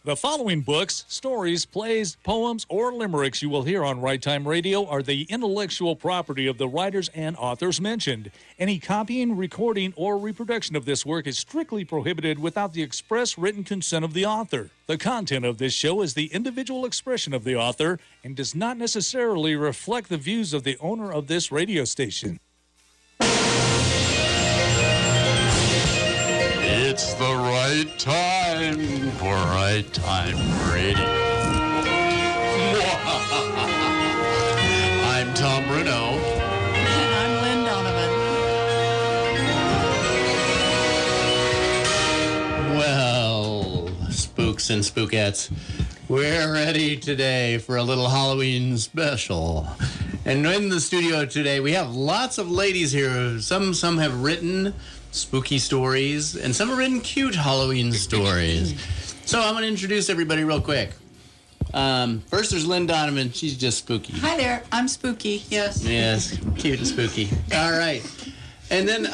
The following books, stories, plays, poems, or limericks you will hear on Right Time Radio are the intellectual property of the writers and authors mentioned. Any copying, recording, or reproduction of this work is strictly prohibited without the express written consent of the author. The content of this show is the individual expression of the author and does not necessarily reflect the views of the owner of this radio station. It's the right time for Right Time Radio. I'm Tom Bruno. And I'm Lynn Donovan. Well, spooks and spookettes, we're ready today for a little Halloween special. And in the studio today, we have lots of ladies here. Some have written spooky stories, and some have written cute Halloween stories. So I'm going to introduce everybody real quick. First, there's Lynn Donovan. She's just spooky. Hi there. I'm spooky. Yes. Yes, cute and spooky. All right. And then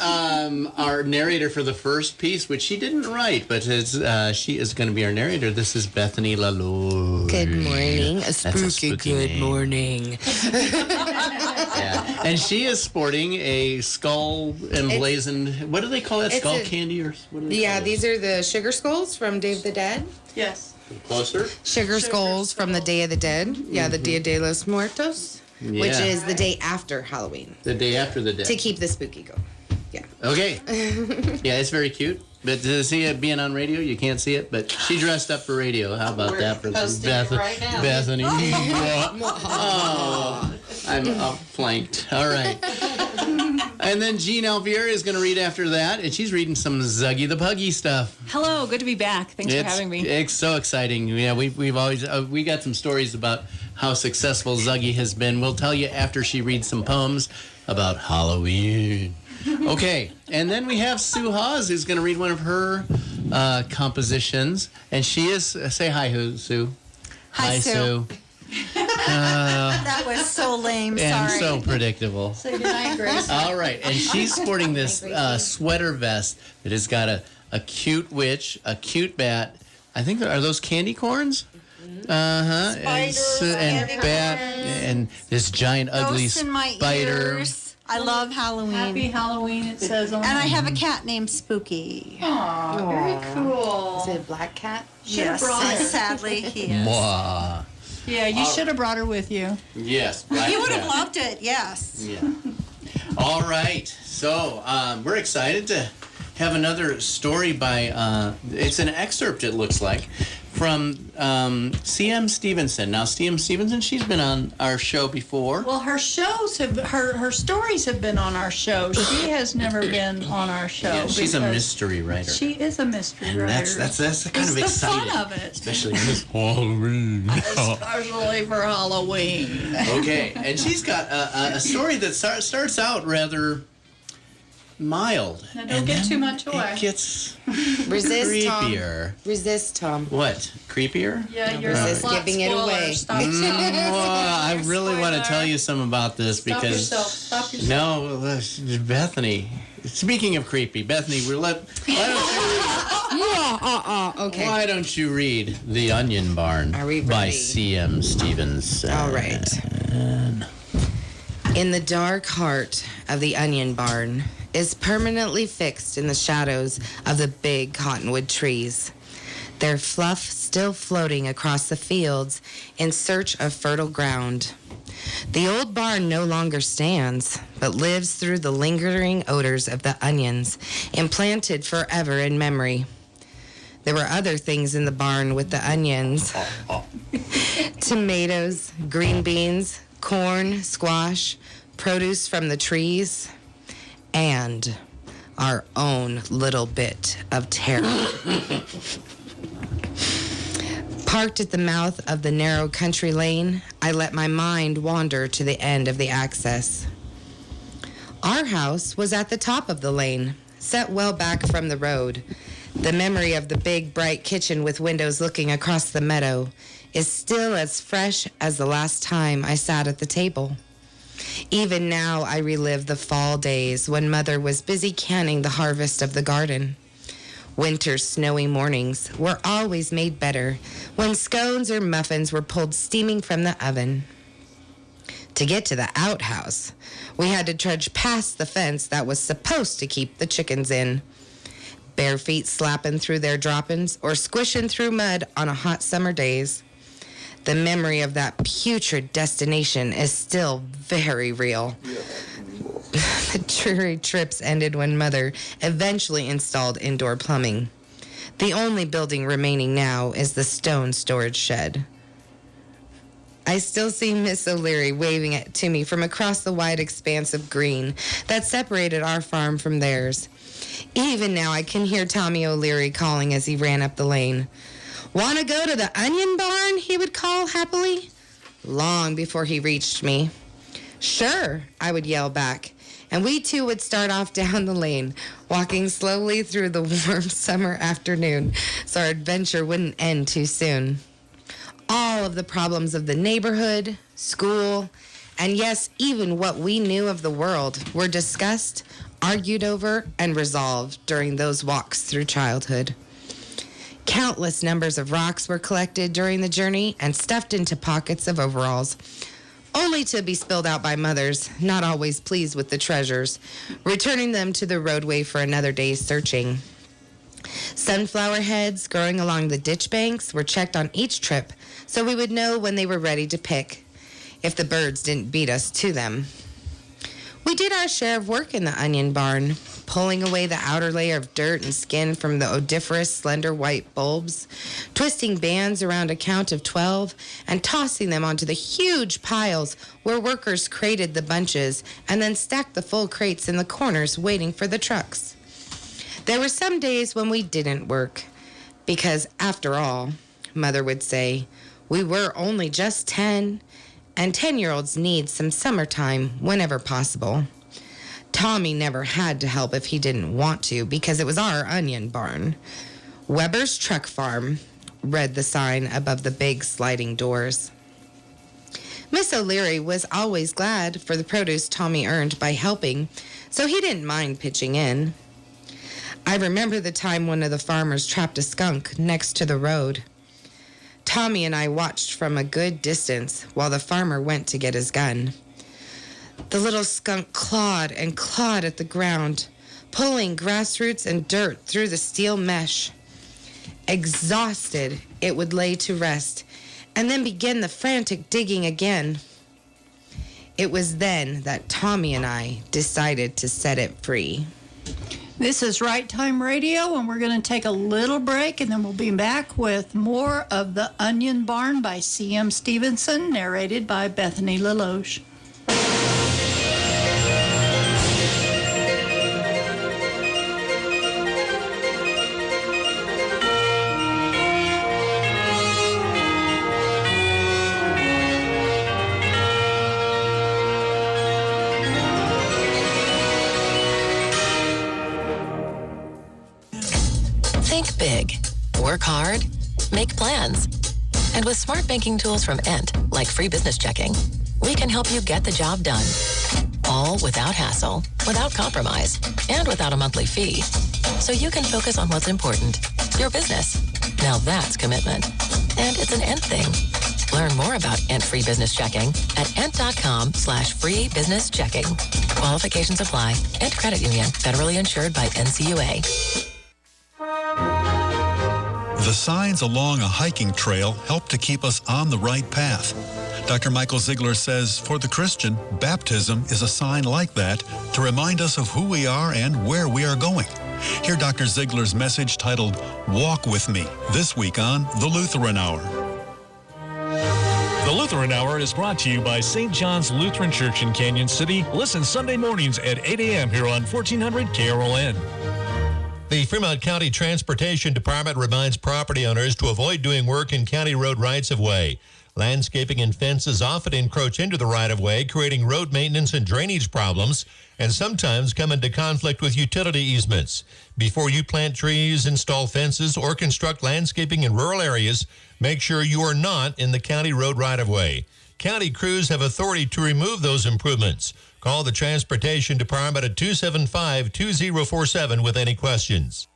our narrator for the first piece, which she didn't write, but she is going to be our narrator. This is Bethany LaLoy. Good morning. A spooky good name. Morning. Yeah. And she is sporting a skull emblazoned, what do they call that? Skull candy? Or what do they call it? These are the sugar skulls from Day of the Dead. Yes. Closer? Sugar skulls from the Day of the Dead. Yeah, the Dia de los Muertos, which is the day after Halloween. The day after the dead. To keep the spooky going. Yeah. Okay. Yeah, it's very cute. But to see it being on radio, you can't see it, but she dressed up for radio. How about that for right now. Bethany? Oh, I'm outflanked. All right. And then Jean Alvier is going to read after that, and she's reading some Zuggy the Puggy stuff. Hello. Good to be back. Thanks for having me. It's so exciting. Yeah, we've always we got some stories about how successful Zuggy has been. We'll tell you after she reads some poems about Halloween. Okay, and then we have Sue Hawes, who's going to read one of her compositions, and she is say hi, Sue. Hi, Sue. That was so lame. And Sorry. so predictable. Say goodnight, Grace. All right, and she's sporting this sweater vest that has got a cute witch, a cute bat. I think are those candy corns? Spiders, and bat, and this giant ugly Ghosts in my spider. ears. I love Halloween. Happy Halloween, it says on And I have a cat named Spooky. Aw, very cool. Is it a black cat? Yes, sadly he is. Mwah. Yeah, you should have brought her with you. Yes. black You would have cat. loved it, yes. Yeah. All right. So we're excited to have another story by, it's an excerpt, it looks like, from C.M. Stevenson. Now, C.M. Stevenson, she's been on our show before. Well, her shows have her stories have been on our show. She has never been on our show. Yeah, she's a because mystery writer. She is a mystery and writer. that's the kind of It's the exciting. fun of it. Especially this Halloween. Especially for Halloween. Okay, and she's got a story that starts out rather mild. Now, don't and get then too much away. It gets Resist, creepier. Tom. Resist, Tom. What? Creepier? Yeah, you're Resist a plot giving it spoiler. away. Stop. Well, I really want to Spoiler. tell you some about this Stop because yourself. Stop yourself. no, Bethany. Speaking of creepy, Bethany, Okay. why don't you read The Onion Barn Are we by ready? C.M. Stevenson? All right. In the dark heart of the onion barn is permanently fixed in the shadows of the big cottonwood trees, their fluff still floating across the fields in search of fertile ground. The old barn no longer stands, but lives through the lingering odors of the onions, implanted forever in memory. There were other things in the barn with the onions. Tomatoes, green beans, corn, squash, produce from the trees, and our own little bit of terror. Parked at the mouth of the narrow country lane, I let my mind wander to the end of the access. Our house was at the top of the lane, set well back from the road. The memory of the big, bright kitchen with windows looking across the meadow is still as fresh as the last time I sat at the table. Even now, I relive the fall days when Mother was busy canning the harvest of the garden. Winter snowy mornings were always made better when scones or muffins were pulled steaming from the oven. To get to the outhouse, we had to trudge past the fence that was supposed to keep the chickens in. Bare feet slapping through their droppings or squishing through mud on a hot summer days. The memory of that putrid destination is still very real. The dreary trips ended when Mother eventually installed indoor plumbing. The only building remaining now is the stone storage shed. I still see Miss O'Leary waving it to me from across the wide expanse of green that separated our farm from theirs. Even now I can hear Tommy O'Leary calling as he ran up the lane. "Want to go to the onion barn?" he would call happily, long before he reached me. "Sure," I would yell back, and we two would start off down the lane, walking slowly through the warm summer afternoon so our adventure wouldn't end too soon. All of the problems of the neighborhood, school, and yes, even what we knew of the world were discussed, argued over, and resolved during those walks through childhood. Countless numbers of rocks were collected during the journey and stuffed into pockets of overalls, only to be spilled out by mothers, not always pleased with the treasures, returning them to the roadway for another day's searching. Sunflower heads growing along the ditch banks were checked on each trip so we would know when they were ready to pick, if the birds didn't beat us to them. We did our share of work in the onion barn, pulling away the outer layer of dirt and skin from the odoriferous, slender white bulbs, twisting bands around a count of 12, and tossing them onto the huge piles where workers crated the bunches and then stacked the full crates in the corners waiting for the trucks. There were some days when we didn't work, because after all, Mother would say, we were only just 10, and 10-year-olds need some summertime whenever possible. Tommy never had to help if he didn't want to, because it was our onion barn. Weber's Truck Farm, read the sign above the big sliding doors. Miss O'Leary was always glad for the produce Tommy earned by helping, so he didn't mind pitching in. I remember the time one of the farmers trapped a skunk next to the road. Tommy and I watched from a good distance while the farmer went to get his gun. The little skunk clawed and clawed at the ground, pulling grass roots and dirt through the steel mesh. Exhausted, it would lay to rest and then begin the frantic digging again. It was then that Tommy and I decided to set it free. This is Right Time Radio, and we're going to take a little break, and then we'll be back with more of The Onion Barn by C.M. Stevenson, narrated by Bethany LaLoche. Think big, work hard, make plans. And with smart banking tools from Ent, like free business checking, we can help you get the job done. All without hassle, without compromise, and without a monthly fee. So you can focus on what's important, your business. Now that's commitment. And it's an Ent thing. Learn more about Ent Free Business Checking at ent.com/free business checking. Qualifications apply. Ent Credit Union, federally insured by NCUA. The signs along a hiking trail help to keep us on the right path. Dr. Michael Ziegler says, for the Christian, baptism is a sign like that to remind us of who we are and where we are going. Hear Dr. Ziegler's message titled, Walk With Me, this week on The Lutheran Hour. The Lutheran Hour is brought to you by St. John's Lutheran Church in Canyon City. Listen Sunday mornings at 8 a.m. here on 1400 KRLN. The Fremont County Transportation Department reminds property owners to avoid doing work in county road rights-of-way. Landscaping and fences often encroach into the right-of-way, creating road maintenance and drainage problems, and sometimes come into conflict with utility easements. Before you plant trees, install fences, or construct landscaping in rural areas, make sure you are not in the county road right-of-way. County crews have authority to remove those improvements. Call the Transportation Department at 275-2047 with any questions.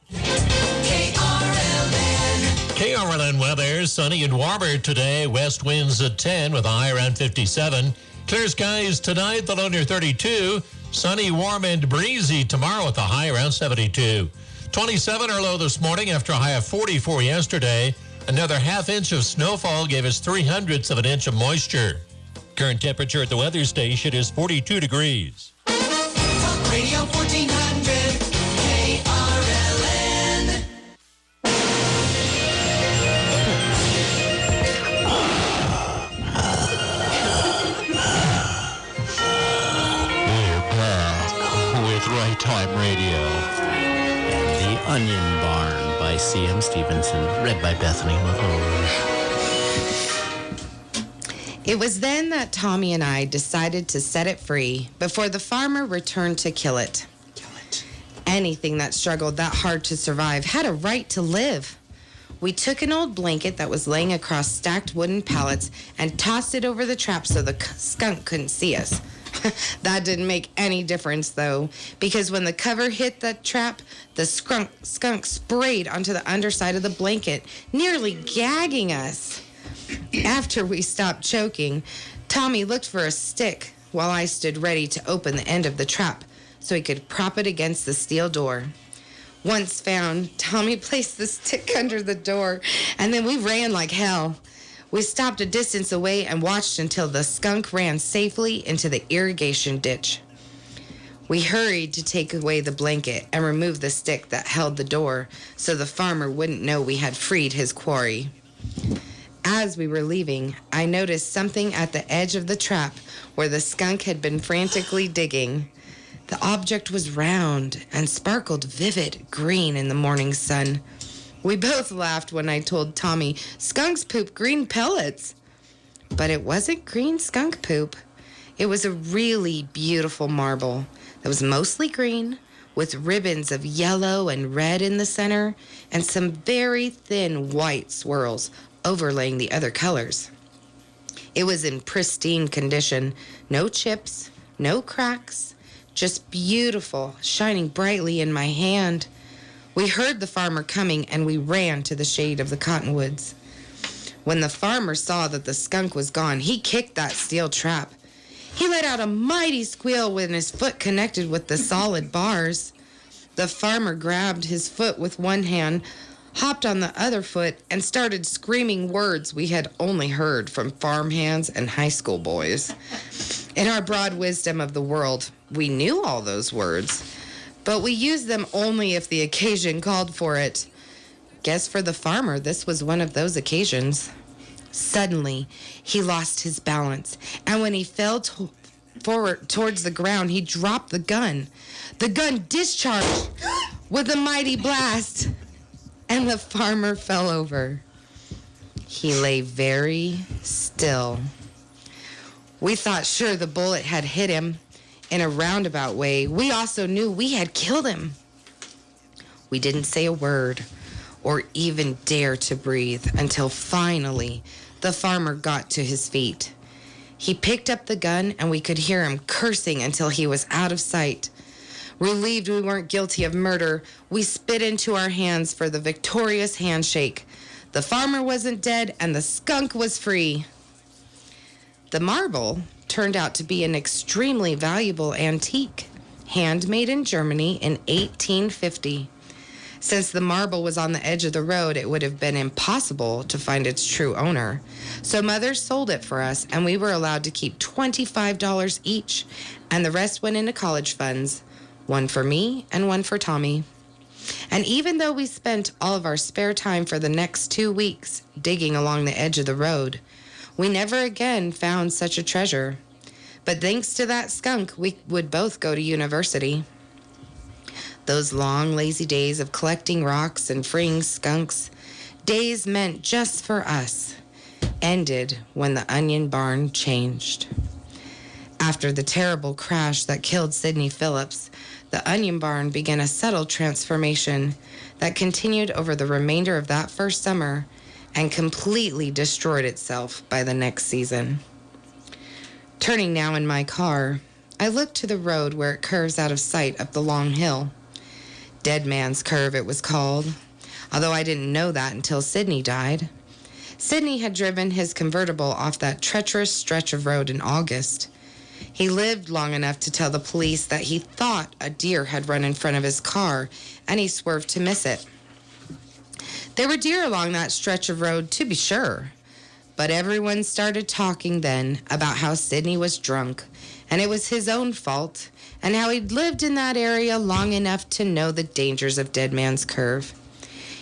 KRLN weather, sunny and warmer today. West winds at 10 with a high around 57. Clear skies tonight, the low near 32. Sunny, warm, and breezy tomorrow with a high around 72. 27 or low this morning after a high of 44 yesterday. Another half inch of snowfall gave us 0.03 of an inch of moisture. Current temperature at the weather station is 42 degrees. Talk Radio 1400 KRLN. We're back with Right Time Radio and The Onion Barn by C.M. Stevenson, read by Bethany LaForge. It was then that Tommy and I decided to set it free before the farmer returned to kill it. Anything that struggled that hard to survive had a right to live. We took an old blanket that was laying across stacked wooden pallets and tossed it over the trap so the skunk couldn't see us. That didn't make any difference, though, because when the cover hit the trap, the skunk sprayed onto the underside of the blanket, nearly gagging us. After we stopped choking, Tommy looked for a stick while I stood ready to open the end of the trap so he could prop it against the steel door. Once found, Tommy placed the stick under the door, and then we ran like hell. We stopped a distance away and watched until the skunk ran safely into the irrigation ditch. We hurried to take away the blanket and remove the stick that held the door so the farmer wouldn't know we had freed his quarry. As we were leaving, I noticed something at the edge of the trap where the skunk had been frantically digging. The object was round and sparkled vivid green in the morning sun. We both laughed when I told Tommy, "Skunks poop green pellets." But it wasn't green skunk poop. It was a really beautiful marble that was mostly green, with ribbons of yellow and red in the center, and some very thin white swirls overlaying the other colors. It was in pristine condition, no chips, no cracks, just beautiful, shining brightly in my hand. We heard the farmer coming, and we ran to the shade of the cottonwoods. When the farmer saw that the skunk was gone, he kicked that steel trap. He let out a mighty squeal when his foot connected with the solid bars. The farmer grabbed his foot with one hand, hopped on the other foot, and started screaming words we had only heard from farmhands and high school boys. In our broad wisdom of the world, we knew all those words, but we used them only if the occasion called for it. Guess for the farmer, this was one of those occasions. Suddenly, he lost his balance, and when he fell forward towards the ground, he dropped the gun. The gun discharged with a mighty blast, and the farmer fell over. He lay very still. We thought sure the bullet had hit him in a roundabout way. We also knew we had killed him. We didn't say a word or even dare to breathe until finally the farmer got to his feet. He picked up the gun, and we could hear him cursing until he was out of sight. Relieved we weren't guilty of murder, we spit into our hands for the victorious handshake. The farmer wasn't dead, and the skunk was free. The marble turned out to be an extremely valuable antique, handmade in Germany in 1850. Since the marble was on the edge of the road, it would have been impossible to find its true owner. So Mother sold it for us, and we were allowed to keep $25 each, and the rest went into college funds. One for me and one for Tommy. And even though we spent all of our spare time for the next 2 weeks digging along the edge of the road, we never again found such a treasure. But thanks to that skunk, we would both go to university. Those long, lazy days of collecting rocks and freeing skunks, days meant just for us, ended when the onion barn changed. After the terrible crash that killed Sidney Phillips, the onion barn began a subtle transformation that continued over the remainder of that first summer and completely destroyed itself by the next season. Turning now in my car, I looked to the road where it curves out of sight up the long hill. Dead Man's Curve, it was called, although I didn't know that until Sidney died. Sidney had driven his convertible off that treacherous stretch of road in August. He lived long enough to tell the police that he thought a deer had run in front of his car, and he swerved to miss it. There were deer along that stretch of road, to be sure, but everyone started talking then about how Sidney was drunk, and it was his own fault, and how he'd lived in that area long enough to know the dangers of Dead Man's Curve.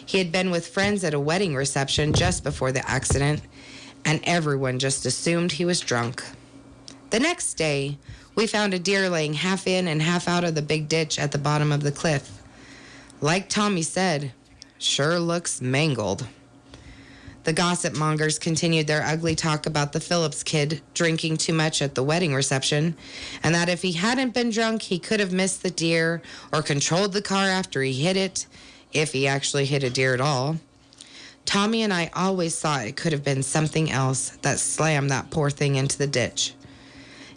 He had been with friends at a wedding reception just before the accident, and everyone just assumed he was drunk. The next day, we found a deer laying half in and half out of the big ditch at the bottom of the cliff. Like Tommy said, sure looks mangled. The gossip mongers continued their ugly talk about the Phillips kid drinking too much at the wedding reception, and that if he hadn't been drunk, he could have missed the deer or controlled the car after he hit it, if he actually hit a deer at all. Tommy and I always thought it could have been something else that slammed that poor thing into the ditch.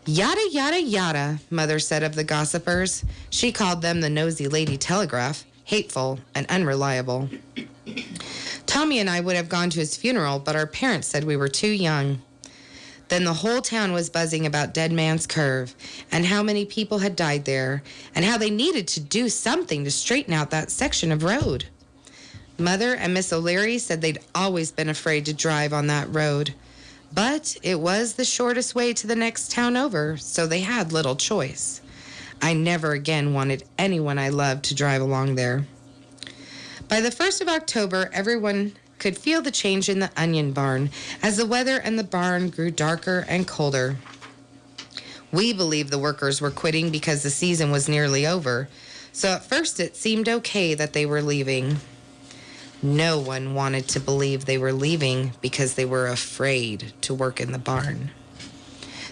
Yada, yada, yada, Mother said of the gossipers. She called them the nosy Lady Telegraph, hateful and unreliable. Tommy and I would have gone to his funeral, but our parents said we were too young. Then the whole town was buzzing about Dead Man's Curve and how many people had died there and how they needed to do something to straighten out that section of road. Mother and Miss O'Leary said they'd always been afraid to drive on that road, but it was the shortest way to the next town over, so they had little choice. I never again wanted anyone I loved to drive along there. By the 1st of October, everyone could feel the change in the onion barn as the weather and the barn grew darker and colder. We believed the workers were quitting because the season was nearly over, so at first it seemed okay that they were leaving. No one wanted to believe they were leaving because they were afraid to work in the barn.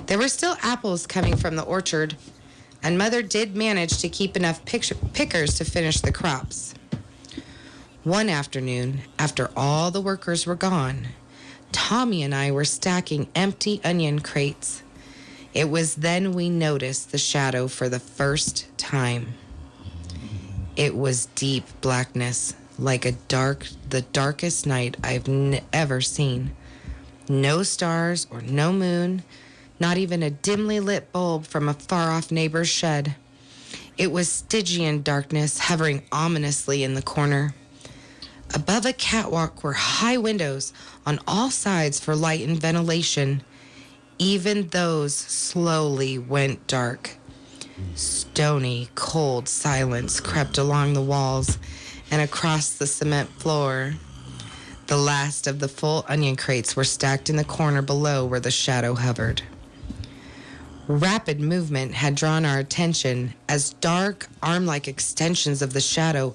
There were still apples coming from the orchard, and Mother did manage to keep enough pickers to finish the crops. One afternoon, after all the workers were gone, Tommy and I were stacking empty onion crates. It was then we noticed the shadow for the first time. It was deep blackness, like the darkest night I've ever seen. No stars or no moon, not even a dimly lit bulb from a far-off neighbor's shed. It was Stygian darkness hovering ominously in the corner. Above a catwalk were high windows on all sides for light and ventilation. Even those slowly went dark. Stony, cold silence crept along the walls and across the cement floor. The last of the full onion crates were stacked in the corner below where the shadow hovered. Rapid movement had drawn our attention as dark, arm-like extensions of the shadow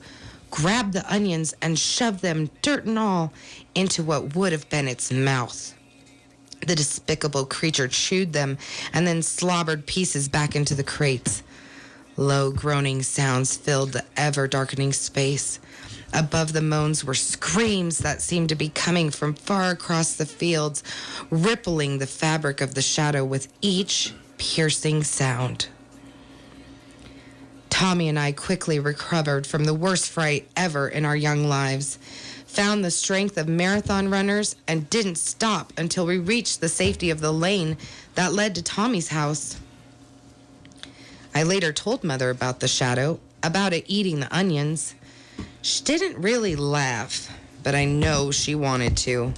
grabbed the onions and shoved them, dirt and all, into what would have been its mouth. The despicable creature chewed them and then slobbered pieces back into the crates. Low groaning sounds filled the ever-darkening space. Above the moans were screams that seemed to be coming from far across the fields, rippling the fabric of the shadow with each piercing sound. Tommy and I quickly recovered from the worst fright ever in our young lives, found the strength of marathon runners, and didn't stop until we reached the safety of the lane that led to Tommy's house. I later told Mother about the shadow, about it eating the onions. She didn't really laugh, but I know she wanted to.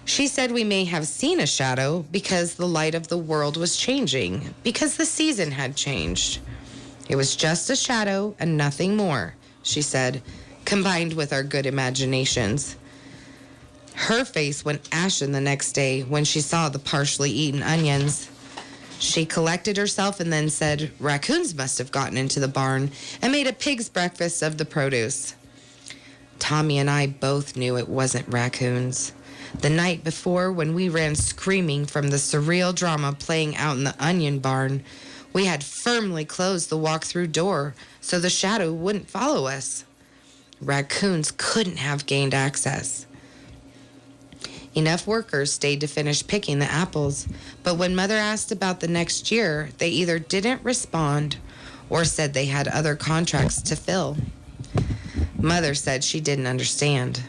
She said we may have seen a shadow because the light of the world was changing, because the season had changed. It was just a shadow and nothing more, she said, combined with our good imaginations. Her face went ashen the next day when she saw the partially eaten onions. She collected herself and then said raccoons must have gotten into the barn and made a pig's breakfast of the produce. Tommy and I both knew it wasn't raccoons. The night before, when we ran screaming from the surreal drama playing out in the onion barn, we had firmly closed the walk-through door so the shadow wouldn't follow us. Raccoons couldn't have gained access. Enough workers stayed to finish picking the apples, but when Mother asked about the next year, they either didn't respond or said they had other contracts to fill. Mother said she didn't understand.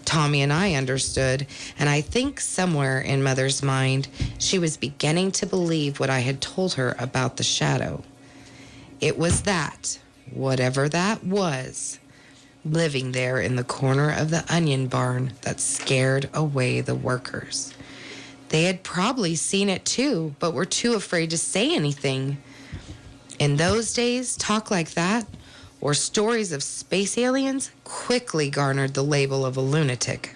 Tommy and I understood, and I think somewhere in Mother's mind, she was beginning to believe what I had told her about the shadow. It was that, whatever that was, living there in the corner of the onion barn that scared away the workers. They had probably seen it too, but were too afraid to say anything. In those days, talk like that, or stories of space aliens, quickly garnered the label of a lunatic.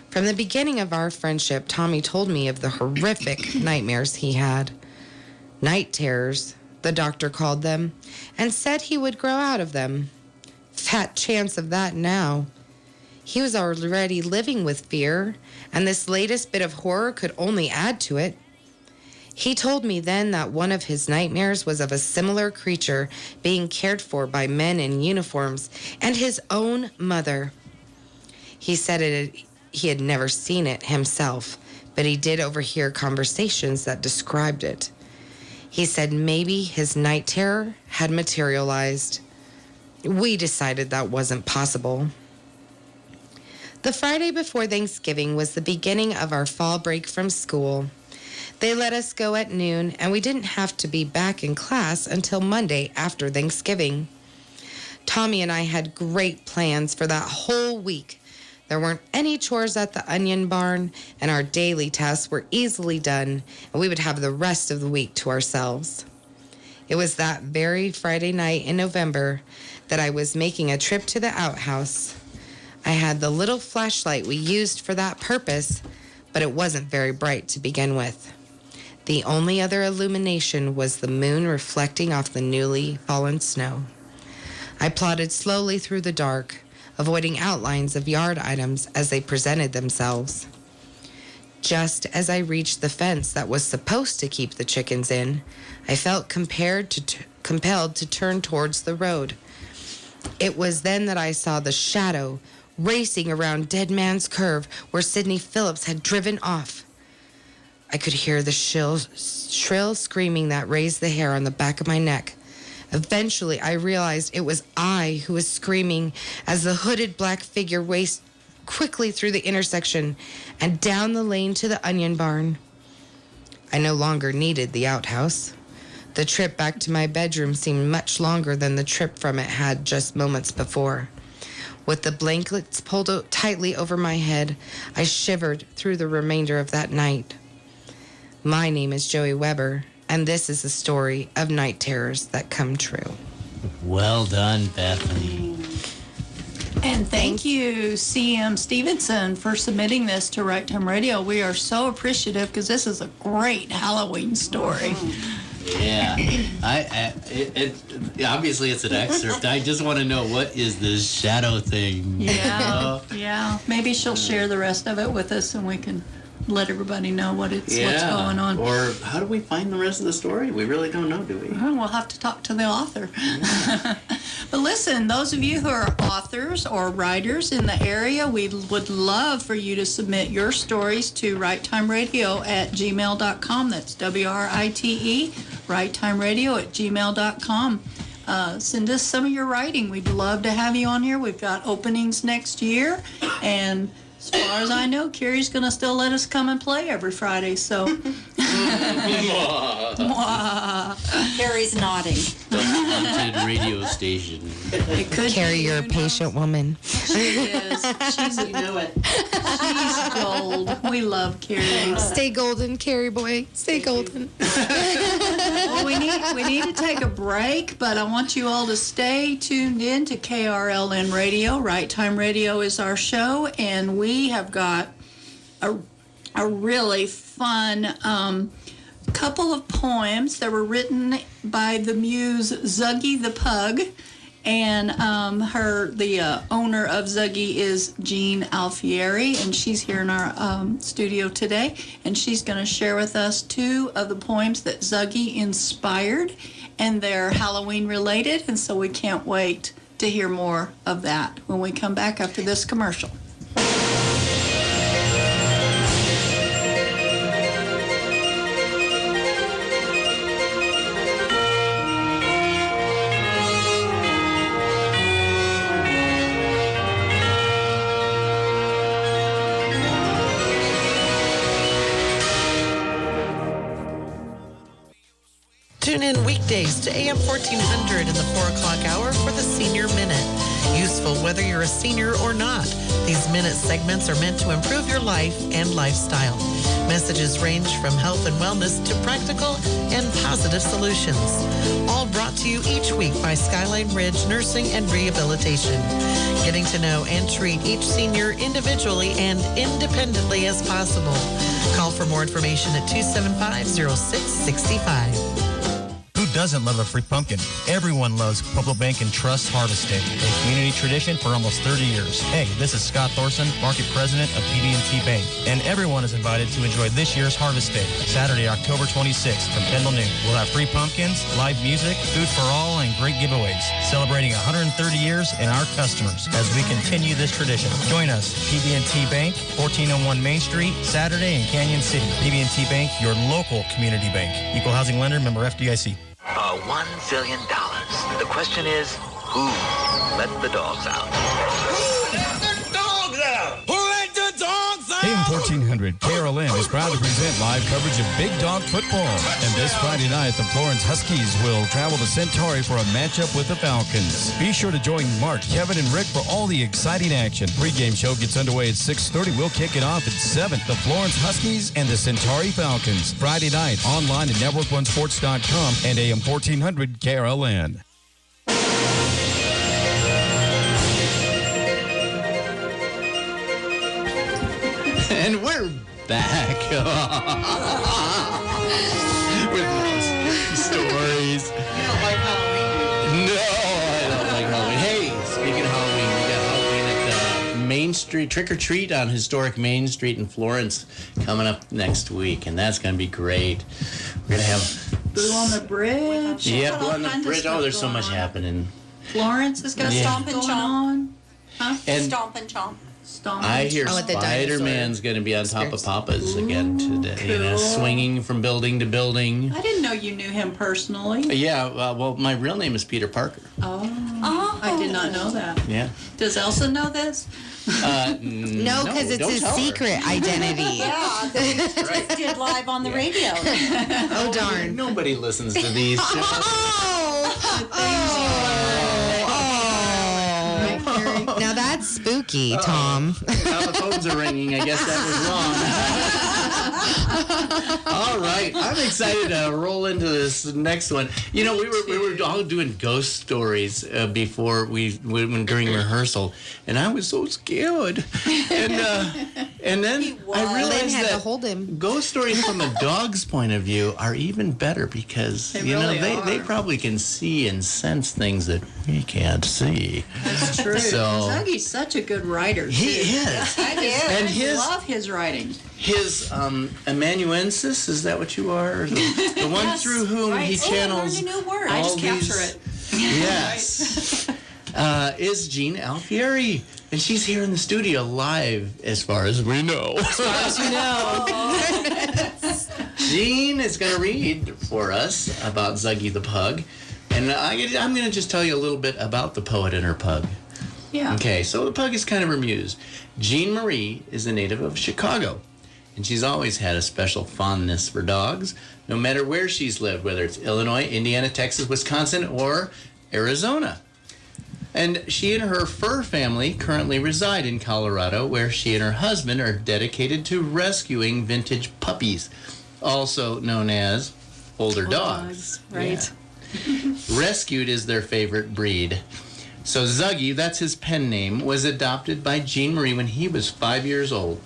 From the beginning of our friendship, Tommy told me of the horrific nightmares he had. Night terrors, the doctor called them, and said he would grow out of them. Fat chance of that now. He was already living with fear, and this latest bit of horror could only add to it. He told me then that one of his nightmares was of a similar creature being cared for by men in uniforms and his own mother. He said he had never seen it himself, but he did overhear conversations that described it. He said maybe his night terror had materialized. We decided that wasn't possible. The Friday before Thanksgiving was the beginning of our fall break from school. They let us go at noon, and we didn't have to be back in class until Monday after Thanksgiving. Tommy and I had great plans for that whole week. There weren't any chores at the onion barn, and our daily tasks were easily done, and we would have the rest of the week to ourselves. It was that very Friday night in November that I was making a trip to the outhouse. I had the little flashlight we used for that purpose, but it wasn't very bright to begin with. The only other illumination was the moon reflecting off the newly fallen snow. I plodded slowly through the dark, avoiding outlines of yard items as they presented themselves. Just as I reached the fence that was supposed to keep the chickens in, I felt compelled to turn towards the road. It was then that I saw the shadow racing around Dead Man's Curve where Sidney Phillips had driven off. I could hear the shrill screaming that raised the hair on the back of my neck. Eventually, I realized it was I who was screaming as the hooded black figure raced quickly through the intersection and down the lane to the onion barn. I no longer needed the outhouse. The trip back to my bedroom seemed much longer than the trip from it had just moments before. With the blankets pulled tightly over my head, I shivered through the remainder of that night. My name is Joey Weber, and this is the story of night terrors that come true. Well done, Bethany. And thank you, CM Stevenson, for submitting this to Right Time Radio. We are so appreciative because this is a great Halloween story. Yeah, obviously it's an excerpt. I just want to know, what is this shadow thing? Yeah, yeah. Maybe she'll share the rest of it with us, and we can let everybody know what's going on. Or how do we find the rest of the story? We really don't know, do we? Well, we'll have to talk to the author. But listen, those of you who are authors or writers in the area, we would love for you to submit your stories to righttimeradio@gmail.com. That's WRITE, righttimeradio@gmail.com. Send us some of your writing. We'd love to have you on here. We've got openings next year, and as far as I know, Carrie's going to still let us come and play every Friday, so. Carrie's nodding. The haunted radio station. It could Carrie, be, you're a who knows? patient woman. She is. She's gold. We love Carrie. Stay golden, Carrie boy. Stay golden. Well, we need to take a break, but I want you all to stay tuned in to KRLN Radio. Right Time Radio is our show, and we have got a really fun couple of poems that were written by the muse Zuggy the Pug, and the owner of Zuggy is Jean Alfieri, and she's here in our studio today, and she's going to share with us two of the poems that Zuggy inspired, and they're Halloween related, and so we can't wait to hear more of that when we come back after this commercial. Tune in weekdays to AM 1400 in the 4 o'clock hour for the Senior Minute. Useful whether you're a senior or not. These minute segments are meant to improve your life and lifestyle. Messages range from health and wellness to practical and positive solutions. All brought to you each week by Skyline Ridge Nursing and Rehabilitation. Getting to know and treat each senior individually and independently as possible. Call for more information at 275-0665. Who doesn't love a free pumpkin? Everyone loves Pueblo Bank and Trust Harvest Day, a community tradition for almost 30 years. Hey, this is Scott Thorson, Market President of PB&T Bank, and everyone is invited to enjoy this year's Harvest Day, Saturday, October 26th from 10 till noon. We'll have free pumpkins, live music, food for all, and great giveaways, celebrating 130 years and our customers as we continue this tradition. Join us, PB&T Bank, 1401 Main Street, Saturday in Canyon City. PB&T Bank, your local community bank. Equal housing lender, member FDIC. $1 billion. The question is, who let the dogs out? Who let the dogs out? Who let the dogs out? AM 1400 KRLM is proud to present live coverage of Big Dog football. And this Friday night, the Florence Huskies will travel to Centauri for a matchup with the Falcons. Be sure to join Mark, Kevin, and Rick for all the exciting action. Pre-game show gets underway at 6:30. We'll kick it off at 7. The Florence Huskies and the Centauri Falcons. Friday night, online at network1sports.com and AM 1400 KRLN. And we're back with more stories. You don't like Halloween? No, I don't like Halloween. Hey, speaking of Halloween, we got Halloween at Main Street, Trick or Treat on historic Main Street in Florence coming up next week, and that's going to be great. We're going to have Blue on the Bridge. Yeah, Blue on the Bridge. Oh, there's so much happening. Florence has got Stomp and going Chomp. on. Huh? And Stomp and Chomp. Stomp I and hear Chomp. Spider-Man's going to be on top of Papa's again today. You know, cool. swinging from building to building. I didn't know you knew him personally. Yeah, well, my real name is Peter Parker. Oh. I did not know that. Yeah. Does Elsa know this? No, because it's don't his tell her. secret identity. Yeah, they just did live on the radio. Oh, darn. Nobody listens to these shows. Now that's spooky, Tom. Now the phones are ringing. I guess that was wrong. All right, I'm excited to roll into this next one. You know, we were all doing ghost stories before during rehearsal, and I was so scared. And then I realized Lynn had to that hold him. ghost stories from a dog's point of view are even better because They really they are. probably can see and sense things that we can't see. That's true. So- Zuggy's such a good writer. He too. is. I And his- love his writing. His amanuensis, is that what you are? The one Yes, through whom right. he Oh, I channels. learned a new word. all I just capture these- it. Yes. Is Jean Alfieri. And she's here in the studio live, as far as we know. As you know. Jean is going to read for us about Zuggy the Pug. And I'm going to just tell you a little bit about the poet and her pug. Yeah. Okay, so the pug is kind of amused. Jean Marie is a native of Chicago, and she's always had a special fondness for dogs, no matter where she's lived, whether it's Illinois, Indiana, Texas, Wisconsin, or Arizona. And she and her fur family currently reside in Colorado, where she and her husband are dedicated to rescuing vintage puppies, also known as older dogs. Right. Yeah. Rescued is their favorite breed. So Zuggy, that's his pen name, was adopted by Jean Marie when he was 5 years old.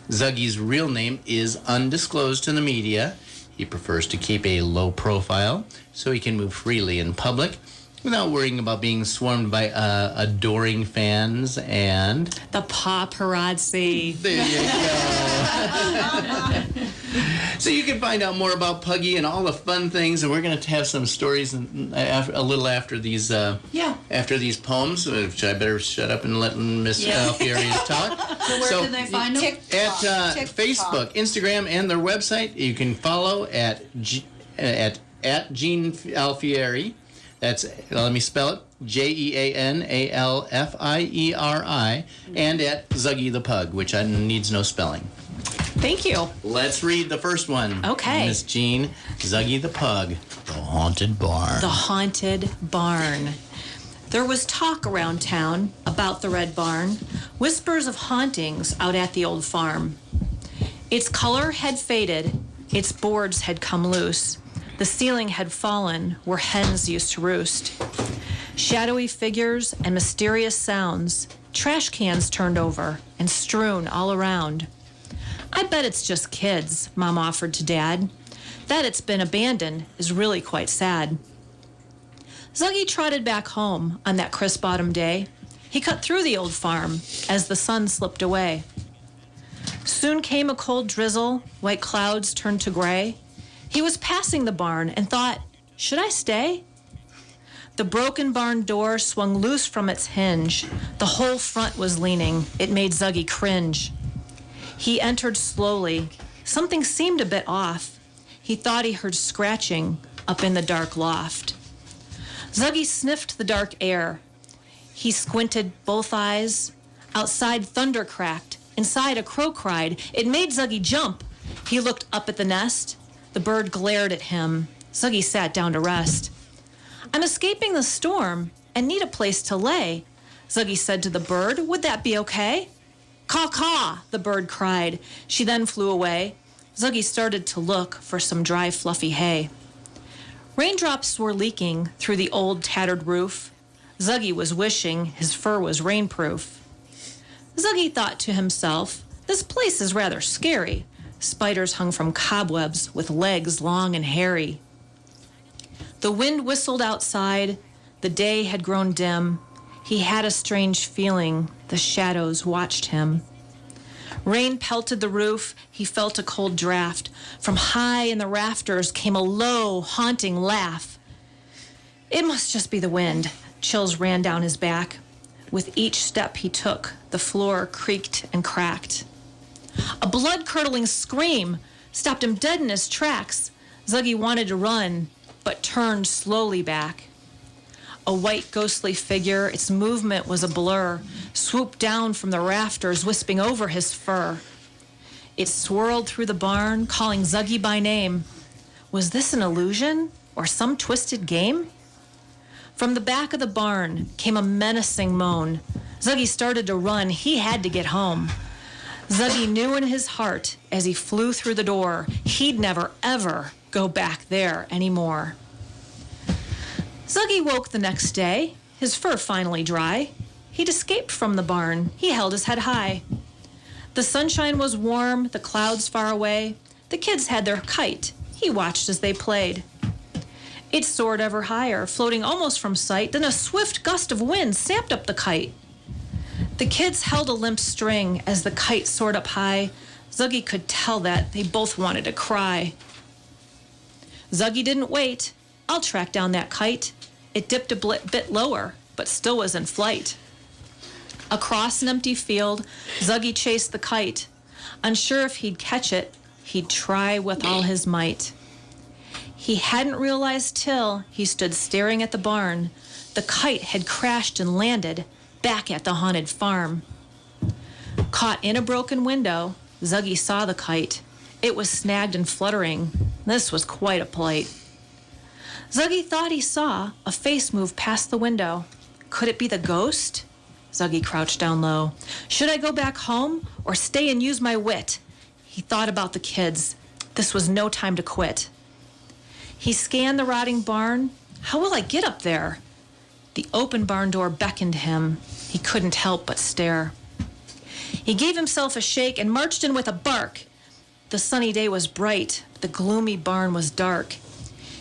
Zuggy's real name is undisclosed to the media. He prefers to keep a low profile so he can move freely in public without worrying about being swarmed by adoring fans and... The paparazzi. There you go. So you can find out more about Puggy and all the fun things, and we're going to have some stories a little after these after these poems, which I better shut up and let Miss Alfieri talk. So where can they find them? At Facebook, Instagram, and their website. You can follow at Jean Alfieri. That's, let me spell it, JeanAlfieri, and at Zuggy the Pug, which needs no spelling. Thank you. Let's read the first one. Okay. Miss Jean, Zuggy the Pug, The Haunted Barn. The Haunted Barn. There was talk around town about the Red Barn, whispers of hauntings out at the old farm. Its color had faded, its boards had come loose, the ceiling had fallen where hens used to roost. Shadowy figures and mysterious sounds, trash cans turned over and strewn all around. I bet it's just kids, Mom offered to Dad. That it's been abandoned is really quite sad. Zuggy trotted back home on that crisp autumn day. He cut through the old farm as the sun slipped away. Soon came a cold drizzle, white clouds turned to gray. He was passing the barn and thought, should I stay? The broken barn door swung loose from its hinge. The whole front was leaning. It made Zuggy cringe. He entered slowly. Something seemed a bit off. He thought he heard scratching up in the dark loft. Zuggy sniffed the dark air. He squinted both eyes. Outside, thunder cracked. Inside, a crow cried. It made Zuggy jump. He looked up at the nest. The bird glared at him. Zuggy sat down to rest. I'm escaping the storm and need a place to lay, Zuggy said to the bird. Would that be okay? Caw-caw, the bird cried. She then flew away. Zuggy started to look for some dry, fluffy hay. Raindrops were leaking through the old, tattered roof. Zuggy was wishing his fur was rainproof. Zuggy thought to himself, this place is rather scary. Spiders hung from cobwebs with legs long and hairy. The wind whistled outside. The day had grown dim. He had a strange feeling. The shadows watched him. Rain pelted the roof. He felt a cold draft. From high in the rafters came a low, haunting laugh. It must just be the wind. Chills ran down his back. With each step he took, the floor creaked and cracked. A blood-curdling scream stopped him dead in his tracks. Zuggy wanted to run, but turned slowly back. A white, ghostly figure, its movement was a blur, swooped down from the rafters, wisping over his fur. It swirled through the barn, calling Zuggy by name. Was this an illusion or some twisted game? From the back of the barn came a menacing moan. Zuggy started to run. He had to get home. Zuggy knew in his heart as he flew through the door, he'd never, ever go back there anymore. Zuggy woke the next day, his fur finally dry. He'd escaped from the barn. He held his head high. The sunshine was warm, the clouds far away. The kids had their kite. He watched as they played. It soared ever higher, floating almost from sight. Then a swift gust of wind sapped up the kite. The kids held a limp string as the kite soared up high. Zuggy could tell that they both wanted to cry. Zuggy didn't wait. I'll track down that kite. It dipped a bit lower, but still was in flight. Across an empty field, Zuggy chased the kite. Unsure if he'd catch it, he'd try with all his might. He hadn't realized till he stood staring at the barn. The kite had crashed and landed back at the haunted farm. Caught in a broken window, Zuggy saw the kite. It was snagged and fluttering. This was quite a plight. Zuggy thought he saw a face move past the window. Could it be the ghost? Zuggy crouched down low. Should I go back home or stay and use my wit? He thought about the kids. This was no time to quit. He scanned the rotting barn. How will I get up there? The open barn door beckoned him. He couldn't help but stare. He gave himself a shake and marched in with a bark. The sunny day was bright. The gloomy barn was dark.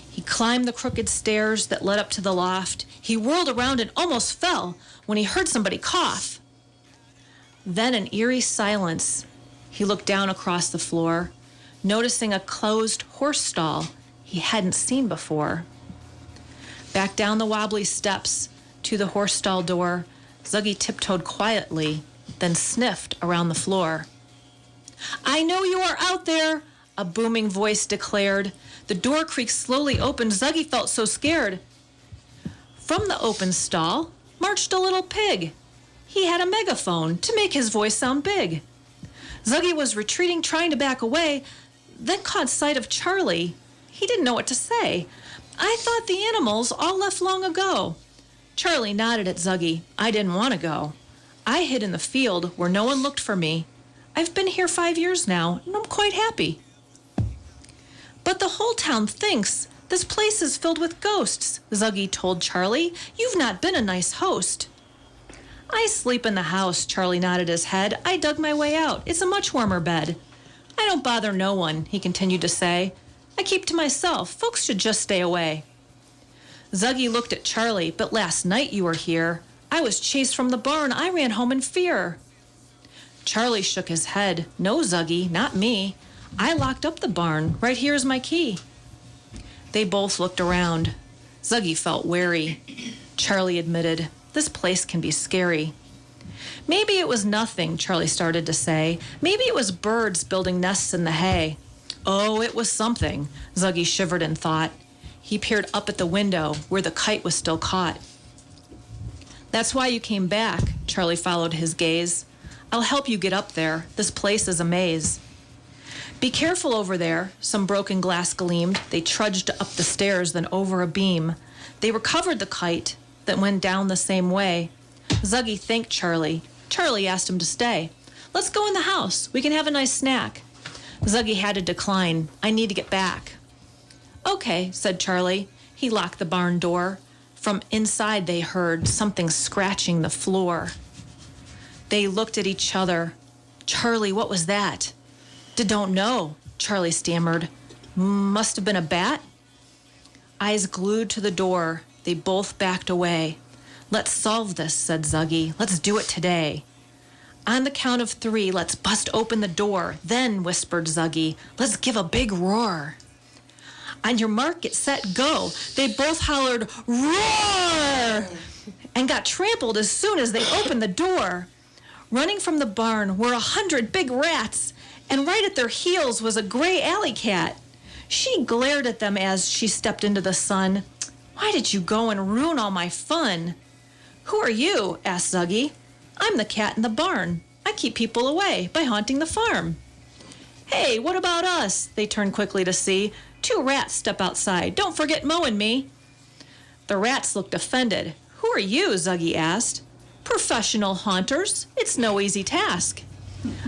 He climbed the crooked stairs that led up to the loft. He whirled around and almost fell when he heard somebody cough. Then an eerie silence. He looked down across the floor, noticing a closed horse stall he hadn't seen before. Back down the wobbly steps to the horse stall door, Zuggy tiptoed quietly, then sniffed around the floor. I know you are out there, a booming voice declared. The door creaked slowly open. Zuggy felt so scared. From the open stall marched a little pig. He had a megaphone to make his voice sound big. Zuggy was retreating, trying to back away, then caught sight of Charlie. He didn't know what to say. I thought the animals all left long ago. Charlie nodded at Zuggy. I didn't want to go. I hid in the field where no one looked for me. I've been here 5 years now, and I'm quite happy. But the whole town thinks this place is filled with ghosts, Zuggy told Charlie. You've not been a nice host. I sleep in the house, Charlie nodded his head. I dug my way out. It's a much warmer bed. I don't bother no one, he continued to say. I keep to myself. Folks should just stay away. Zuggy looked at Charlie. But last night you were here. I was chased from the barn. I ran home in fear. Charlie shook his head. No, Zuggy, not me. I locked up the barn. Right here is my key. They both looked around. Zuggy felt wary. Charlie admitted, this place can be scary. Maybe it was nothing, Charlie started to say. Maybe it was birds building nests in the hay. Oh, it was something, Zuggy shivered in thought. He peered up at the window where the kite was still caught. That's why you came back, Charlie followed his gaze. I'll help you get up there. This place is a maze. Be careful over there, some broken glass gleamed. They trudged up the stairs, then over a beam. They recovered the kite that went down the same way. Zuggy thanked Charlie. Charlie asked him to stay. Let's go in the house. We can have a nice snack. Zuggy had to decline. I need to get back. Okay, said Charlie. He locked the barn door. From inside they heard something scratching the floor. They looked at each other. Charlie, what was that? Don't know, Charlie stammered. Must have been a bat? Eyes glued to the door, they both backed away. Let's solve this, said Zuggy. Let's do it today. On the count of 3, let's bust open the door. Then, whispered Zuggy, let's give a big roar. On your mark, get set, go. They both hollered, roar! And got trampled as soon as they opened the door. Running from the barn were 100 big rats, and right at their heels was a gray alley cat. She glared at them as she stepped into the sun. Why did you go and ruin all my fun? Who are you? Asked Zuggy. I'm the cat in the barn. I keep people away by haunting the farm. Hey, what about us? They turned quickly to see. 2 rats step outside. Don't forget mowing me. The rats looked offended. Who are you? Zuggy asked. Professional haunters. It's no easy task.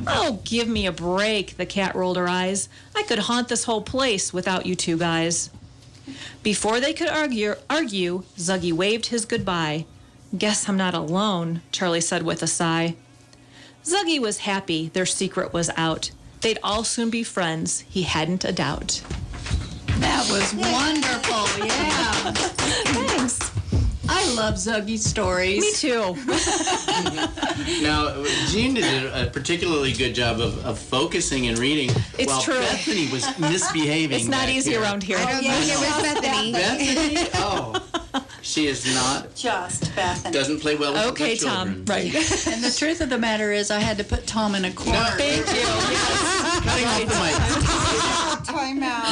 Oh, give me a break, the cat rolled her eyes. I could haunt this whole place without you 2 guys. Before they could argue, Zuggy waved his goodbye. Guess I'm not alone, Charlie said with a sigh. Zuggy was happy their secret was out. They'd all soon be friends, he hadn't a doubt. That was wonderful, yeah. Thanks. I love Zuggy's stories. Me too. Now, Jean did a particularly good job of focusing and reading. It's while true. Bethany was misbehaving. It's not easy around here. I don't think it was Bethany. Bethany? Oh. She is not. Just Bethany. Doesn't play well with Okay, the children. Tom. Right. And the truth of the matter is I had to put Tom in a corner. No, Thank you. Yes. cutting off the mic. Time out.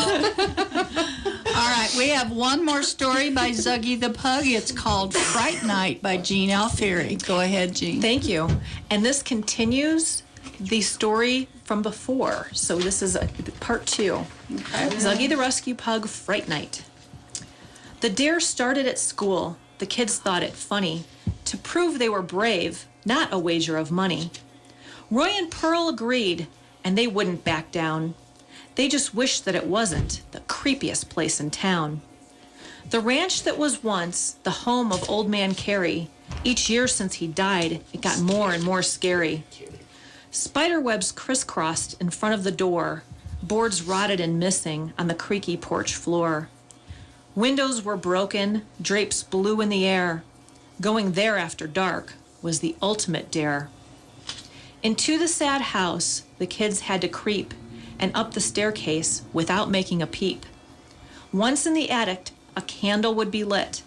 All right, we have one more story by Zuggy the Pug. It's called Fright Night by Jean Alfieri. Go ahead, Jean. Thank you. And this continues the story from before. So this is part 2. Okay. Zuggy the Rescue Pug, Fright Night. The dare started at school. The kids thought it funny to prove they were brave, not a wager of money. Roy and Pearl agreed, and they wouldn't back down. They just wished that it wasn't the creepiest place in town. The ranch that was once the home of Old Man Carey, each year since he died, it got more and more scary. Spiderwebs crisscrossed in front of the door, boards rotted and missing on the creaky porch floor. Windows were broken, drapes blew in the air. Going there after dark was the ultimate dare. Into the sad house, the kids had to creep, and up the staircase without making a peep. Once in the attic, a candle would be lit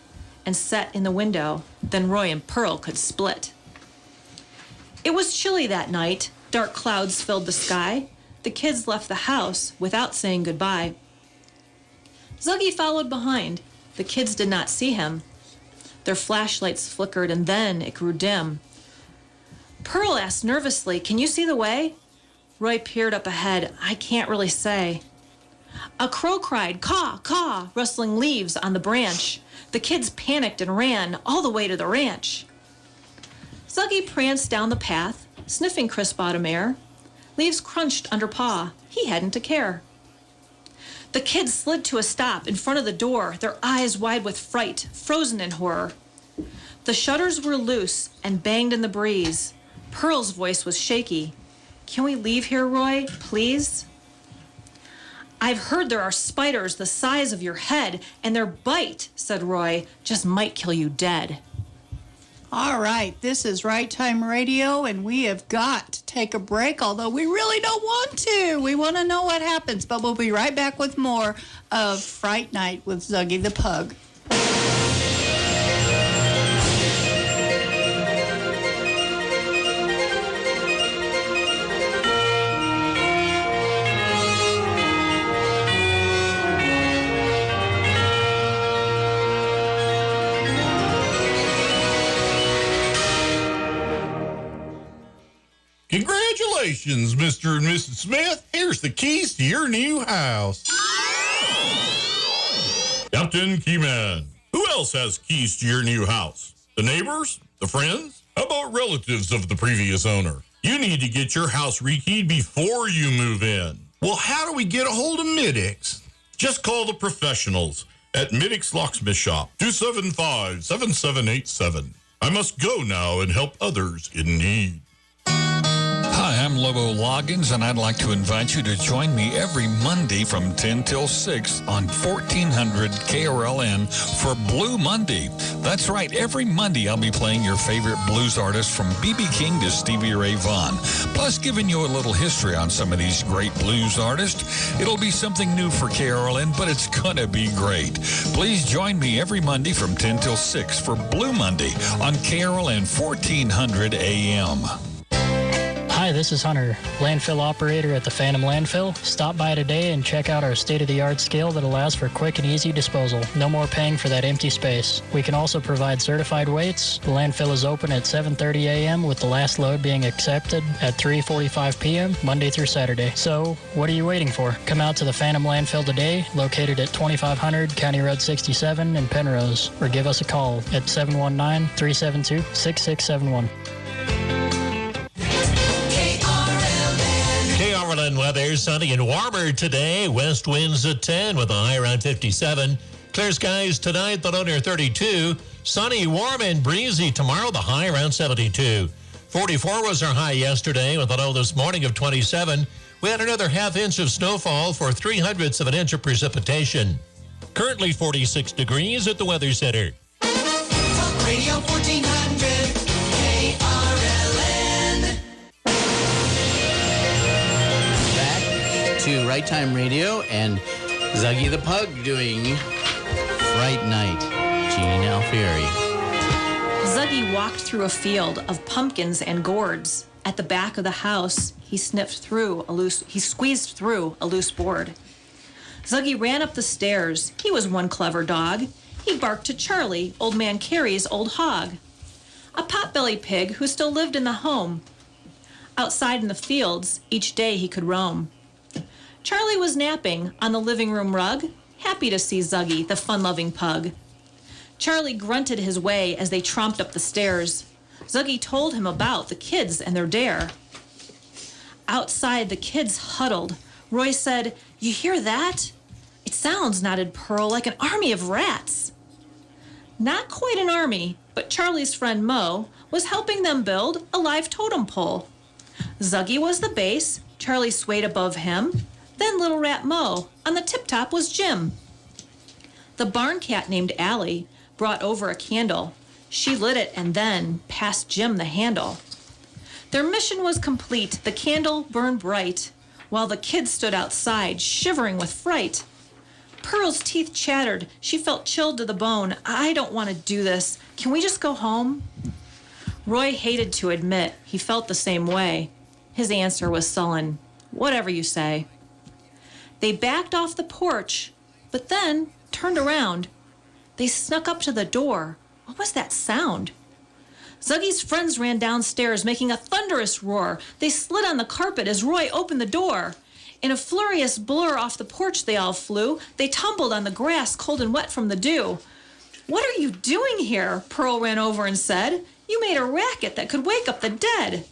and set in the window, then Roy and Pearl could split. It was chilly that night, dark clouds filled the sky. The kids left the house without saying goodbye. Zuggy followed behind. The kids did not see him. Their flashlights flickered and then it grew dim. Pearl asked nervously, "Can you see the way?" Roy peered up ahead. I can't really say. A crow cried, caw, caw, rustling leaves on the branch. The kids panicked and ran all the way to the ranch. Zuggy pranced down the path, sniffing crisp autumn air. Leaves crunched under paw. He hadn't a care. The kids slid to a stop in front of the door, their eyes wide with fright, frozen in horror. The shutters were loose and banged in the breeze. Pearl's voice was shaky. Can we leave here, Roy, please? I've heard there are spiders the size of your head, and their bite, said Roy, just might kill you dead. All right, this is Right Time Radio, and we have got to take a break, although we really don't want to. We want to know what happens, but we'll be right back with more of Fright Night with Zuggy the Pug. Congratulations, Mr. and Mrs. Smith. Here's the keys to your new house. Captain Keyman, who else has keys to your new house? The neighbors? The friends? How about relatives of the previous owner? You need to get your house rekeyed before you move in. Well, how do we get a hold of Middix? Just call the professionals at Middix Locksmith Shop, 275-7787. I must go now and help others in need. Hi, I'm Lobo Loggins, and I'd like to invite you to join me every Monday from 10 till 6 on 1400 KRLN for Blue Monday. That's right, every Monday I'll be playing your favorite blues artists from B.B. King to Stevie Ray Vaughan, plus giving you a little history on some of these great blues artists. It'll be something new for KRLN, but it's going to be great. Please join me every Monday from 10 till 6 for Blue Monday on KRLN 1400 AM. Hi, this is Hunter, landfill operator at the Phantom Landfill. Stop by today and check out our state-of-the-art scale that allows for quick and easy disposal. No more paying for that empty space. We can also provide certified weights. The landfill is open at 7:30 a.m. with the last load being accepted at 3:45 p.m. Monday through Saturday. So, what are you waiting for? Come out to the Phantom Landfill today, located at 2500 County Road 67 in Penrose, or give us a call at 719-372-6671. KRLN weather, sunny and warmer today. West winds at 10 with a high around 57. Clear skies tonight, the low near 32. Sunny, warm, and breezy tomorrow, the high around 72. 44 was our high yesterday with a low this morning of 27. We had another half inch of snowfall for 0.03 of an inch of precipitation. Currently 46 degrees at the Weather Center. Radio 1400 KRLN. To Right Time Radio and Zuggy the Pug doing Fright Night. Gene Alfieri. Zuggy walked through a field of pumpkins and gourds. At the back of the house, he squeezed through a loose board. Zuggy ran up the stairs. He was one clever dog. He barked to Charlie, Old Man Carey's old hog, a pot-bellied pig who still lived in the home. Outside in the fields, each day he could roam. Charlie was napping on the living room rug, happy to see Zuggy, the fun-loving pug. Charlie grunted his way as they tromped up the stairs. Zuggy told him about the kids and their dare. Outside, the kids huddled. Roy said, "You hear that?" "It sounds," nodded Pearl, "like an army of rats." Not quite an army, but Charlie's friend Mo was helping them build a live totem pole. Zuggy was the base, Charlie swayed above him, then little rat Mo. On the tip-top was Jim. The barn cat named Allie brought over a candle. She lit it and then passed Jim the handle. Their mission was complete. The candle burned bright, while the kids stood outside, shivering with fright. Pearl's teeth chattered. She felt chilled to the bone. "I don't want to do this. Can we just go home?" Roy hated to admit he felt the same way. His answer was sullen. "Whatever you say." They backed off the porch, but then turned around. They snuck up to the door. What was that sound? Zuggy's friends ran downstairs, making a thunderous roar. They slid on the carpet as Roy opened the door. In a furious blur off the porch they all flew. They tumbled on the grass, cold and wet from the dew. "What are you doing here?" Pearl ran over and said. "You made a racket that could wake up the dead."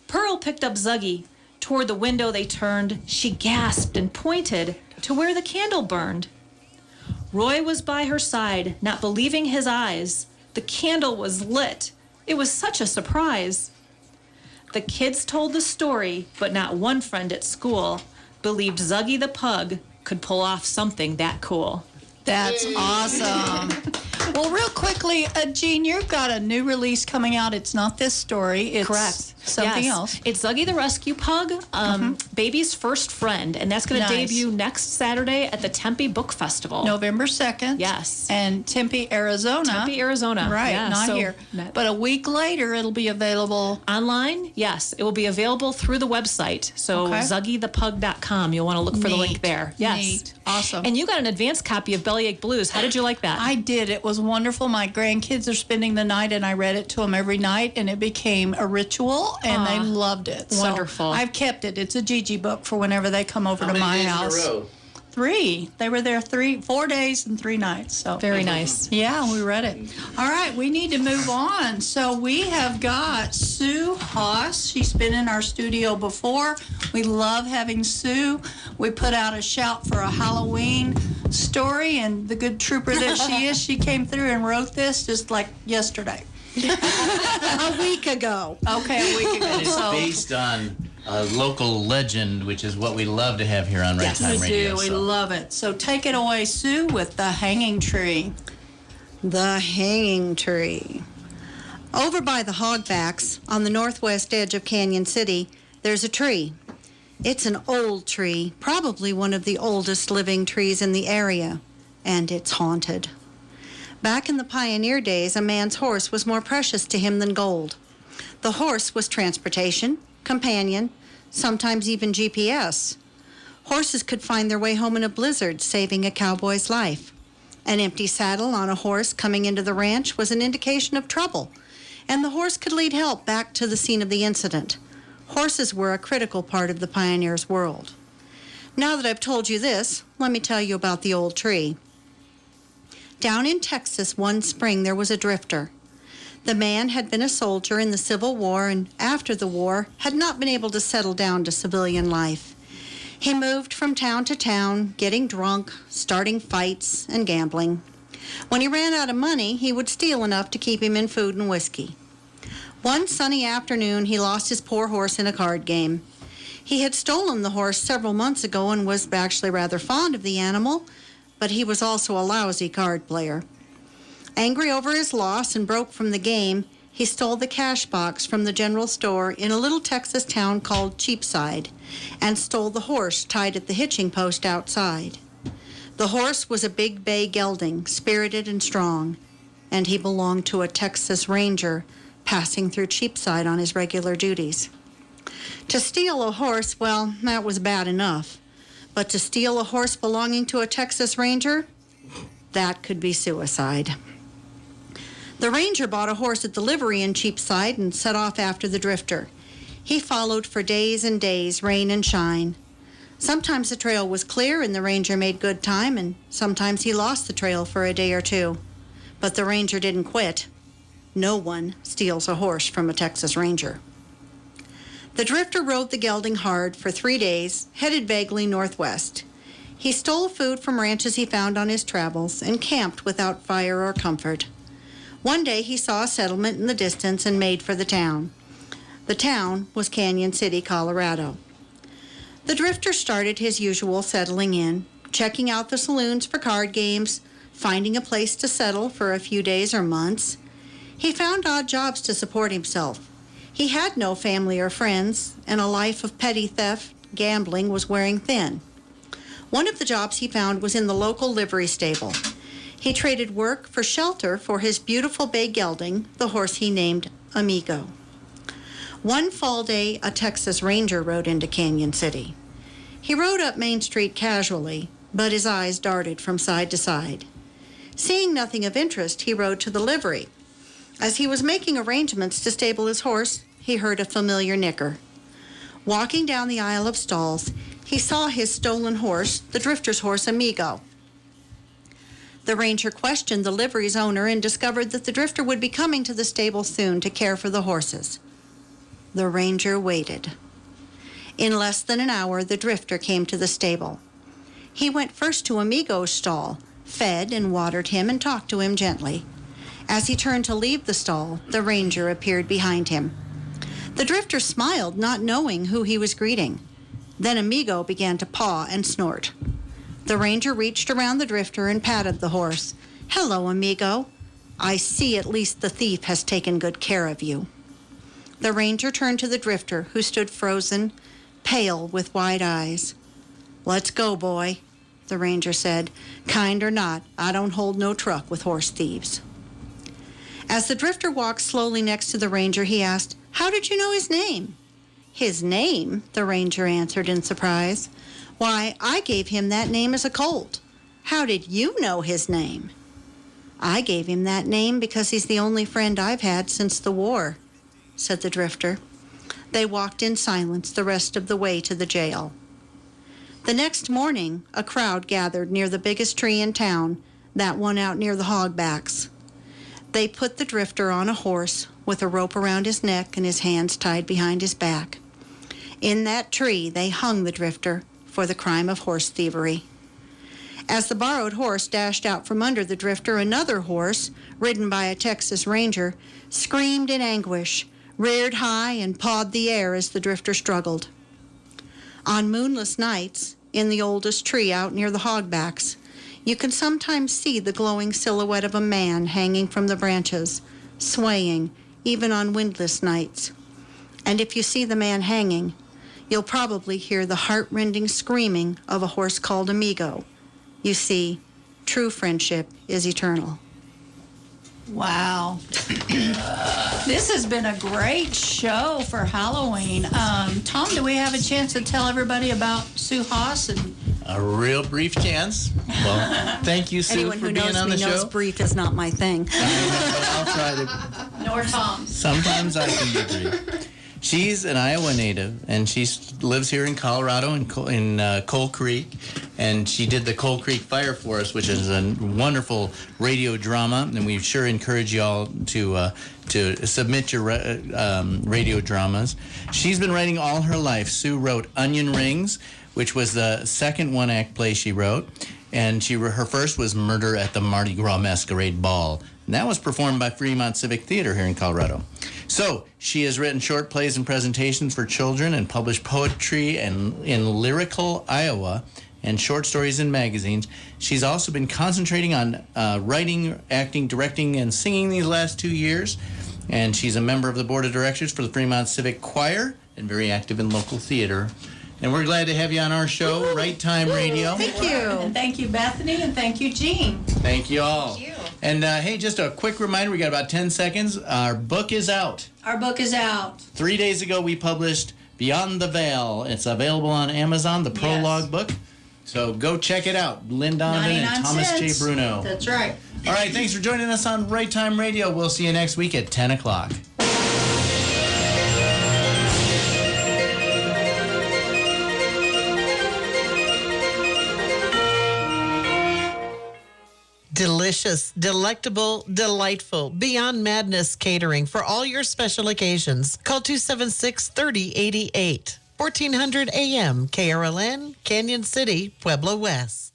Pearl picked up Zuggy. Toward the window they turned. She gasped and pointed to where the candle burned. Roy was by her side, not believing his eyes. The candle was lit. It was such a surprise. The kids told the story, but not one friend at school believed Zuggy the Pug could pull off something that cool. That's awesome. Well, real quickly, Jean, you've got a new release coming out. It's not this story. It's Correct. something Yes. else. It's Zuggy the Rescue Pug, Baby's First Friend, and that's going to Nice. debut next Saturday at the Tempe Book Festival. November 2nd. Yes. And Tempe, Arizona. Tempe, Arizona. Right, Yeah, not so- here. But a week later, it'll be available. Online, yes. It will be available through the website. So Okay. ZuggyThePug.com. You'll want to look for the link Neat. there. Yes. Neat. Awesome. And you got an advanced copy of Bellyache Blues. How did you like that? I did. It was wonderful. My grandkids are spending the night, and I read it to them every night, and it became a ritual, and they loved it. Wonderful. So I've kept it. It's a Gigi book for whenever they come over How to many my days house. in a row? 3. They were there 4 days and 3 nights. So Very nice. Yeah, we read it. All right, we need to move on. So we have got Sue Haas. She's been in our studio before. We love having Sue. We put out a shout for a Halloween story, and the good trooper that she is, she came through and wrote this just like yesterday. A week ago. Okay, a week ago. And it's So based on a local legend, which is what we love to have here on Right Time we Radio. do. We so. love it. So take it away, Sue, with the hanging tree. The hanging tree. Over by the Hogbacks, on the northwest edge of Canyon City, there's a tree. It's an old tree, probably one of the oldest living trees in the area, and it's haunted. Back in the pioneer days, a man's horse was more precious to him than gold. The horse was transportation, companion, sometimes even GPS. Horses could find their way home in a blizzard, saving a cowboy's life. An empty saddle on a horse coming into the ranch was an indication of trouble, and the horse could lead help back to the scene of the incident. Horses were a critical part of the pioneer's world. Now that I've told you this, let me tell you about the old tree. Down in Texas one spring there was a drifter. The man had been a soldier in the Civil War, and after the war had not been able to settle down to civilian life. He moved from town to town, getting drunk, starting fights, and gambling. When he ran out of money, he would steal enough to keep him in food and whiskey. One sunny afternoon, he lost his poor horse in a card game. He had stolen the horse several months ago and was actually rather fond of the animal, but he was also a lousy card player. Angry over his loss and broke from the game, he stole the cash box from the general store in a little Texas town called Cheapside and stole the horse tied at the hitching post outside. The horse was a big bay gelding, spirited and strong, and he belonged to a Texas Ranger passing through Cheapside on his regular duties. To steal a horse, well, that was bad enough. But to steal a horse belonging to a Texas Ranger, that could be suicide. The Ranger bought a horse at the livery in Cheapside and set off after the drifter. He followed for days and days, rain and shine. Sometimes the trail was clear and the Ranger made good time, and sometimes he lost the trail for a day or two. But the Ranger didn't quit. No one steals a horse from a Texas Ranger. The drifter rode the gelding hard for 3 days, headed vaguely northwest. He stole food from ranches he found on his travels and camped without fire or comfort. One day he saw a settlement in the distance and made for the town. The town was Canyon City, Colorado. The drifter started his usual settling in, checking out the saloons for card games, finding a place to settle for a few days or months. He found odd jobs to support himself. He had no family or friends, and a life of petty theft, gambling was wearing thin. One of the jobs he found was in the local livery stable. He traded work for shelter for his beautiful bay gelding, the horse he named Amigo. One fall day, a Texas Ranger rode into Canyon City. He rode up Main Street casually, but his eyes darted from side to side. Seeing nothing of interest, he rode to the livery. As he was making arrangements to stable his horse, he heard a familiar nicker. Walking down the aisle of stalls, he saw his stolen horse, the drifter's horse, Amigo. The ranger questioned the livery's owner and discovered that the drifter would be coming to the stable soon to care for the horses. The ranger waited. In less than an hour, the drifter came to the stable. He went first to Amigo's stall, fed and watered him, and talked to him gently. As he turned to leave the stall, the ranger appeared behind him. The drifter smiled, not knowing who he was greeting. Then Amigo began to paw and snort. The ranger reached around the drifter and patted the horse. "Hello, Amigo. I see at least the thief has taken good care of you." The ranger turned to the drifter, who stood frozen, pale with wide eyes. "Let's go, boy," the ranger said. "Kind or not, I don't hold no truck with horse thieves." As the drifter walked slowly next to the ranger, he asked, "How did you know his name?" "His name?" the ranger answered in surprise. "Why, I gave him that name as a colt. How did you know his name?" "I gave him that name because he's the only friend I've had since the war," said the drifter. They walked in silence the rest of the way to the jail. The next morning, a crowd gathered near the biggest tree in town, that one out near the hogbacks. They put the drifter on a horse with a rope around his neck and his hands tied behind his back. In that tree, they hung the drifter for the crime of horse thievery. As the borrowed horse dashed out from under the drifter, another horse, ridden by a Texas Ranger, screamed in anguish, reared high, and pawed the air as the drifter struggled. On moonless nights, in the oldest tree out near the hogbacks, you can sometimes see the glowing silhouette of a man hanging from the branches, swaying, even on windless nights. And if you see the man hanging, you'll probably hear the heart-rending screaming of a horse called Amigo. You see, true friendship is eternal. Wow. This has been a great show for Halloween. Tom, do we have a chance to tell everybody about Sue Haas? And a real brief chance. Well, thank you, Sue, Anyone for who being knows on me the knows show. brief is not my thing. I'll try to. Nor Tom. Sometimes I can be brief. She's an Iowa native, and she lives here in Colorado in Coal Creek, and she did the Coal Creek Fire for us, which is a wonderful radio drama, and we sure encourage you all to submit your radio dramas. She's been writing all her life. Sue wrote Onion Rings, which was the second one-act play she wrote, and her first was Murder at the Mardi Gras Masquerade Ball. And that was performed by Fremont Civic Theater here in Colorado. So she has written short plays and presentations for children and published poetry in Lyrical Iowa and short stories in magazines. She's also been concentrating on writing, acting, directing, and singing these last 2 years. And she's a member of the board of directors for the Fremont Civic Choir and very active in local theater. And we're glad to have you on our show, Right Time Radio. Thank you. And thank you, Bethany, and thank you, Jean. Thank you all. Thank you. And hey, just a quick reminder, we got about 10 seconds. Our book is out. Our book is out. 3 days ago, we published Beyond the Veil. It's available on Amazon, the prologue book. So go check it out. Lynn Donovan and Thomas J. Bruno. That's right. All right, thanks for joining us on Right Time Radio. We'll see you next week at 10 o'clock. Delicious, delectable, delightful, Beyond Madness catering for all your special occasions. Call 276-3088. 1400 AM, KRLN, Canyon City, Pueblo West.